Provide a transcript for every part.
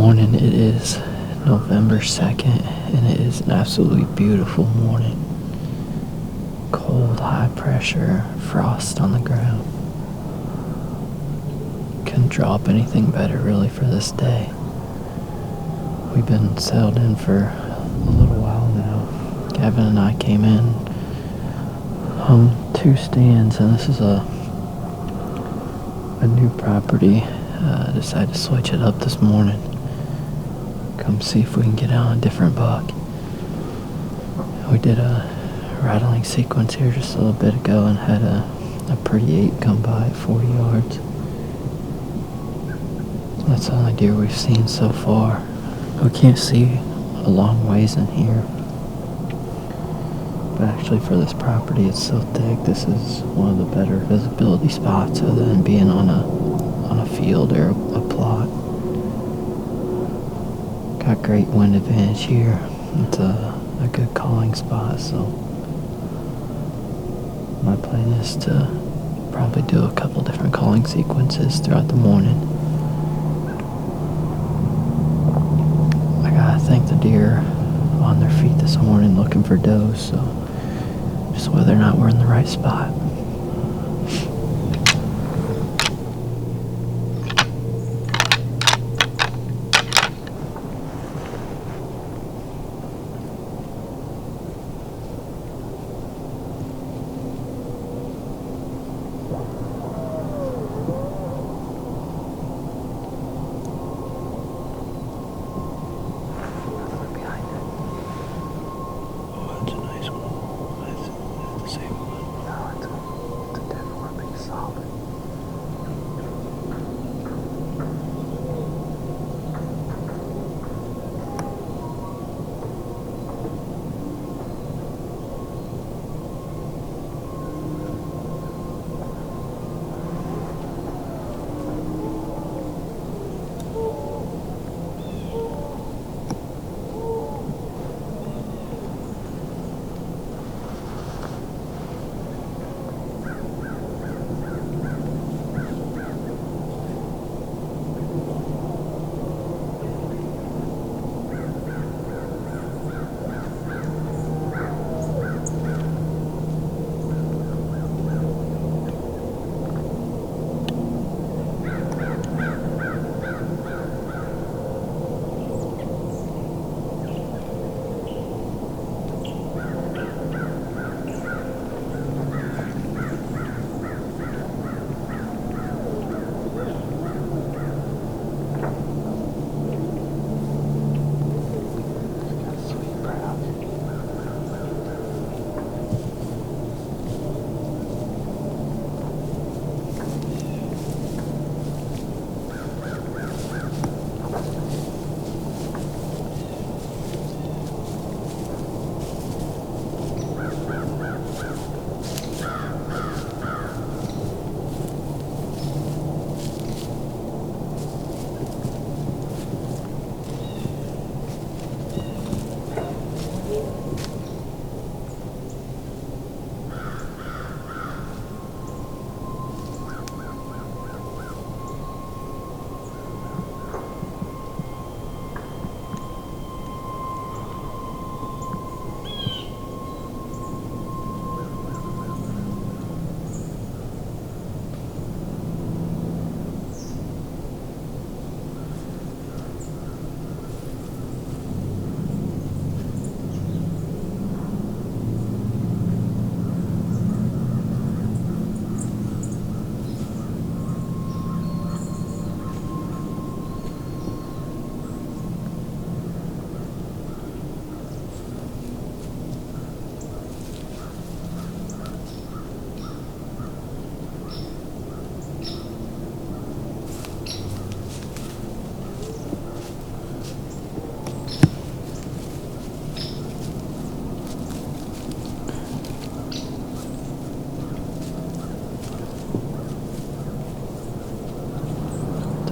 morning. It is November 2nd, and it is an absolutely beautiful morning. Cold, high pressure, frost on the ground. Couldn't draw up anything better, really, for this day. We've been settled in for a little while now. Gavin and I came in, hung 2 stands, and this is a new property. Decided to switch it up this morning. Come see if we can get on a different buck. We did a rattling sequence here just a little bit ago and had a pretty 8 come by at 40 yards. That's the only deer we've seen so far. We can't see a long ways in here. But actually for this property, it's so thick, this is one of the better visibility spots other than being on a field or a plot. Got great wind advantage here. It's a good calling spot, so my plan is to probably do a couple different calling sequences throughout the morning. I gotta thank the deer on their feet this morning looking for does, so just whether or not we're in the right spot.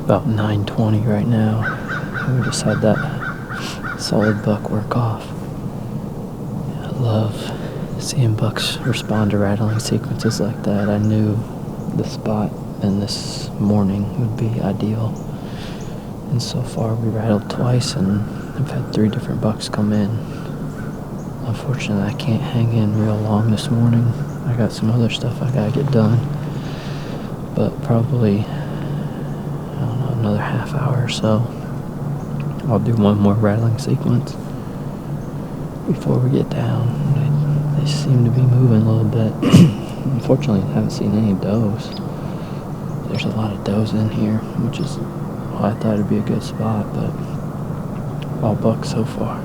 About 9:20 right now. We just had that solid buck work off. I love seeing bucks respond to rattling sequences like that. I knew the spot and this morning would be ideal. And so far we rattled twice and I've had 3 different bucks come in. Unfortunately, I can't hang in real long this morning. I got some other stuff I gotta get done. But probably, I don't know, another half hour or so, I'll do one more rattling sequence before we get down. They seem to be moving a little bit. Unfortunately, I haven't seen any does. There's a lot of does in here, which is why I thought it'd be a good spot, but all bucks so far.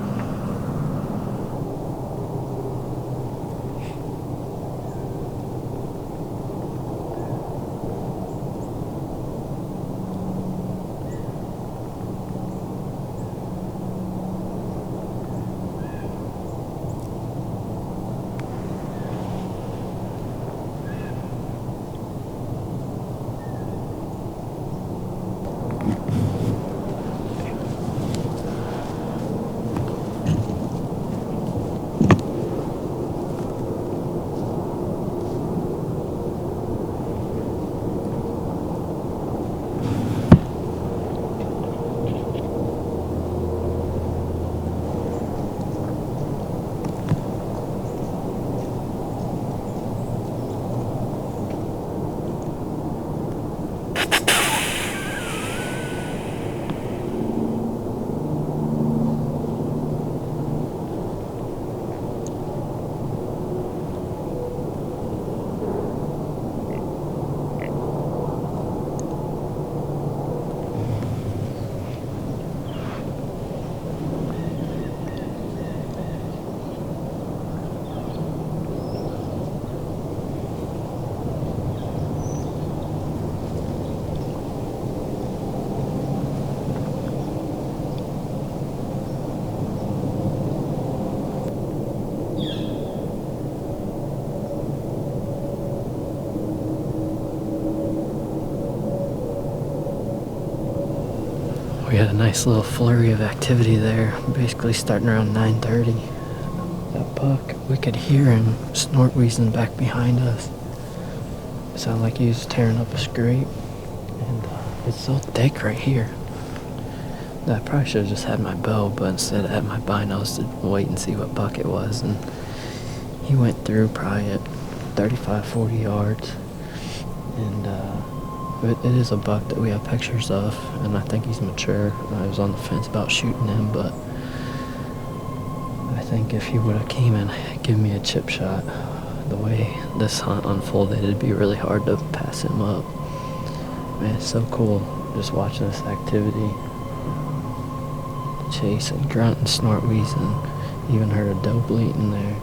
We had a nice little flurry of activity there, basically starting around 9:30. That buck, we could hear him snort wheezing back behind us. It sounded like he was tearing up a scrape, and it's so thick right here. I probably should have just had my bow, but instead I had my binos to wait and see what buck it was, and he went through probably at 35-40 yards, and it is a buck that we have pictures of, and I think he's mature. I was on the fence about shooting him, but I think if he would have came and given me a chip shot, the way this hunt unfolded, it'd be really hard to pass him up. Man, it's so cool just watching this activity. Chase and grunt and snort wheezing. Even heard a doe bleating there.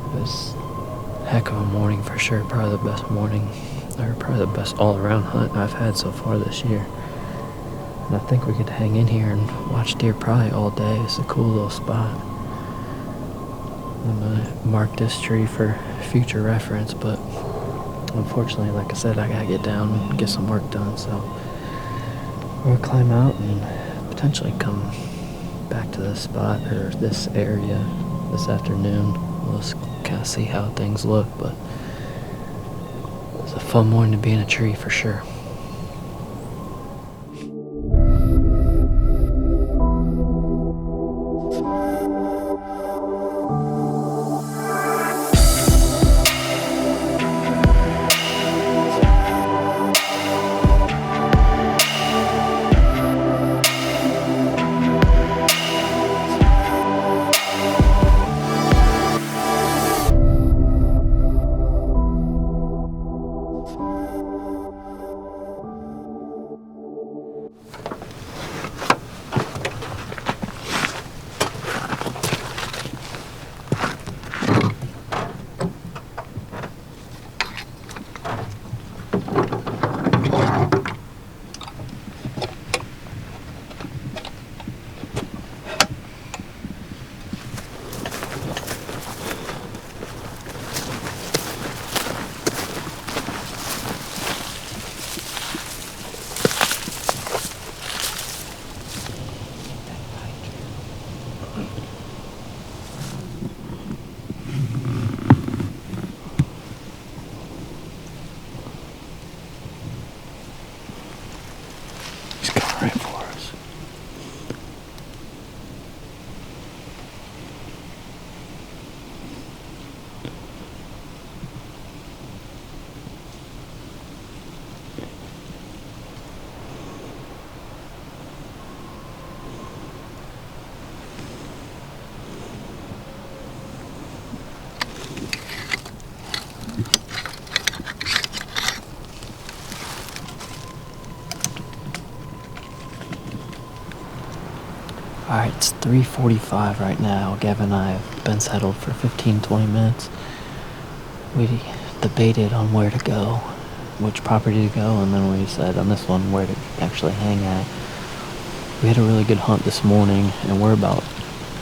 It was a heck of a morning for sure. Probably the best morning, or probably the best all-around hunt I've had so far this year. And I think we could hang in here and watch deer probably all day. It's a cool little spot. I'm gonna mark this tree for future reference, but unfortunately, like I said, I gotta get down and get some work done, so we're gonna climb out and potentially come back to this spot or this area this afternoon. We'll just kind of see how things look, but it's a fun morning to be in a tree for sure. It's 3:45 right now. Gavin and I have been settled for 15-20 minutes. We debated on where to go, which property to go, and then we decided on this one where to actually hang at. We had a really good hunt this morning, and we're about,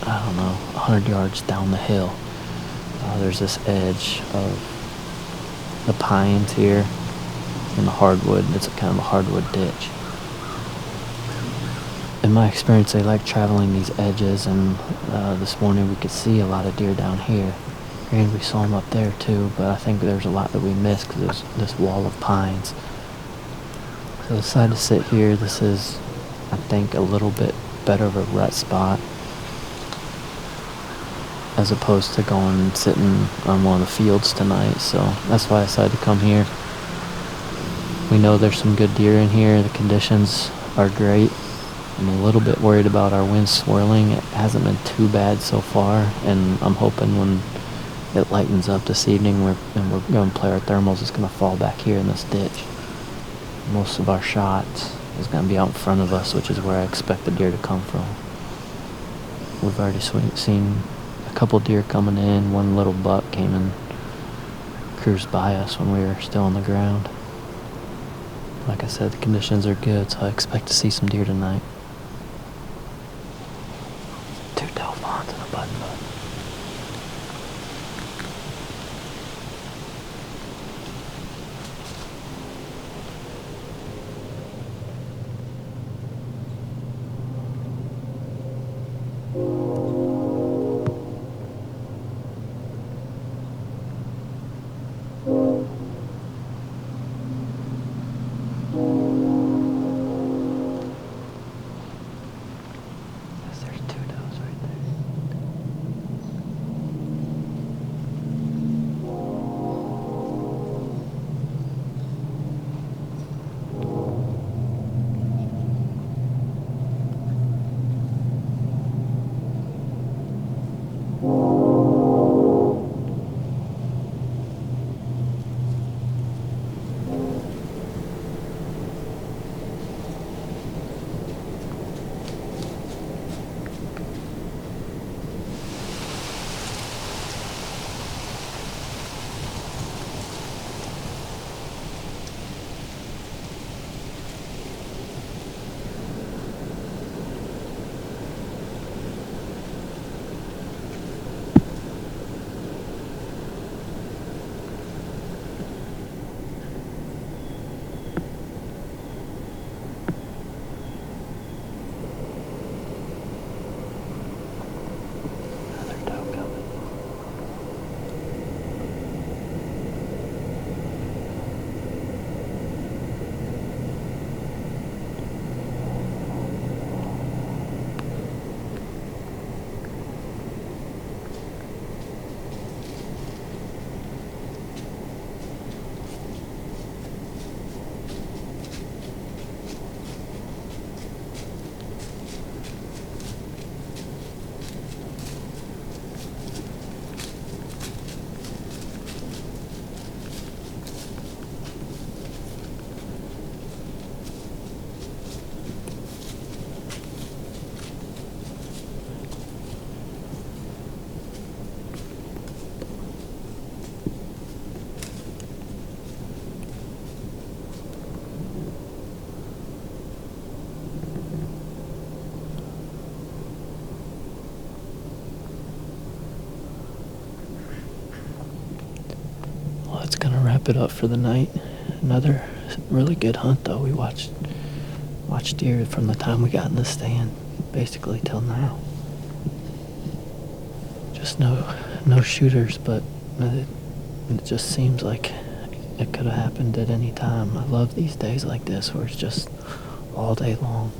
100 yards down the hill. There's this edge of the pines here and the hardwood. It's kind of a hardwood ditch. In my experience, they like traveling these edges, and this morning we could see a lot of deer down here. And we saw them up there too, but I think there's a lot that we missed because there's this wall of pines. So I decided to sit here. This is, I think, a little bit better of a rut spot as opposed to going and sitting on one of the fields tonight. So that's why I decided to come here. We know there's some good deer in here. The conditions are great. I'm a little bit worried about our wind swirling. It hasn't been too bad so far, and I'm hoping when it lightens up this evening we're going to play our thermals, it's going to fall back here in this ditch. Most of our shots is going to be out in front of us, which is where I expect the deer to come from. We've already seen a couple deer coming in. One little buck came and cruised by us when we were still on the ground. Like I said, the conditions are good, so I expect to see some deer tonight. 2 telephons and a button bud. That's gonna wrap it up for the night. Another really good hunt though. We watched deer from the time we got in the stand basically till now. Just no shooters, but it just seems like it could have happened at any time. I love these days like this where it's just all day long.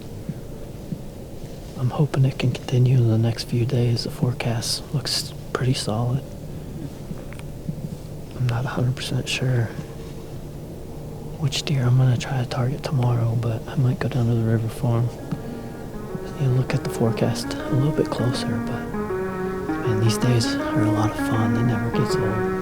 I'm hoping it can continue in the next few days. The forecast looks pretty solid. I'm not 100% sure which deer I'm going to try to target tomorrow, but I might go down to the river farm and look at the forecast a little bit closer. But man, these days are a lot of fun. They never get old.